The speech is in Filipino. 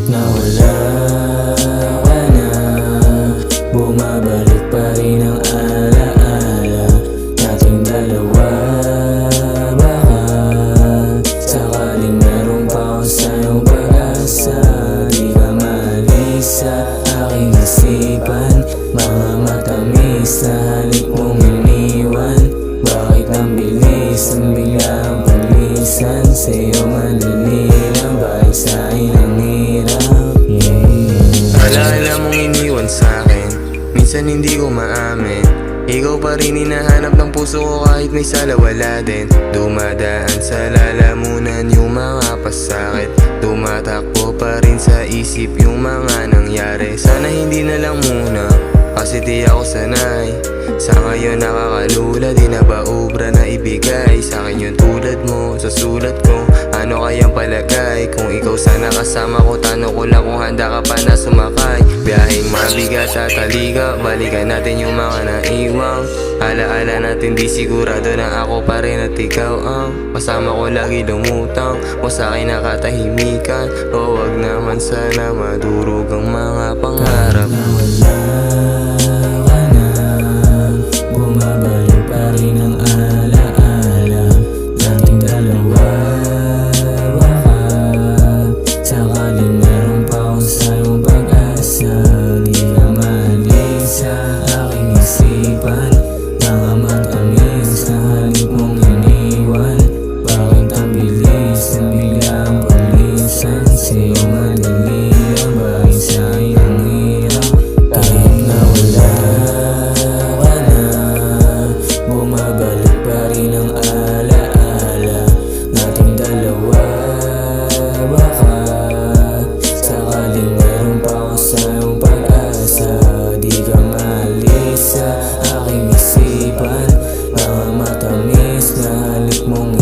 Kahit nawala ka na, bumabalik pa rin ang alaala nating dalawa. Baka sakaling meron pa ako sa'yong pag-asa, di ka maalis sa aking isipan. Mga matamis na halik mong iniwan. Bakit ang bilis ang biglang palisan? Sa'yo madali lang, bakit sa'kin ang hirap? Alaala mong iniwan sa'kin, minsan hindi ko maamin. Ikaw pa rin hinahanap ng puso ko kahit may sala wala din. Dumadaan sa lalamunan yung mga pasakit, tumatakbo pa rin sa isip yung mga nangyari. Sana hindi na lang muna, kasi di ako sanay. Sa ngayon nakakalula, di na ba obra na ibigay sa'kin yung tulad mo sa sulat ko? Ano kayang palagay kung ikaw sana kasama ko? Tanong ko lang kung handa ka pa na sumakay. Biyaheng mabigat at halika, balikan natin yung mga naiwang alaala natin, di sigurado na ako pa rin at ikaw ang kasama ko lagi lumutang o sa'kin nakatahimikan. O wag naman sana madurog ang mga pangarap. Nawala ka na, bumabalik pa rin ang alaala nating dalawa. Baka sakaling meron pa ako sa'yong pag-asa, di ka maalis sa aking isipan. Mga matamis na halik mong iniwan. Bakit ang bilis na biglang palisan? Sa'yo madali lang, bakit sa'kin ang hirap? Kahit nawala ka na, bumabalik pa rin ang alaala nating dalawa. Baka sakaling meron pa ako sa'yong pag-asa, di ka maalis sa aking isipan. Mga matamis na halik mong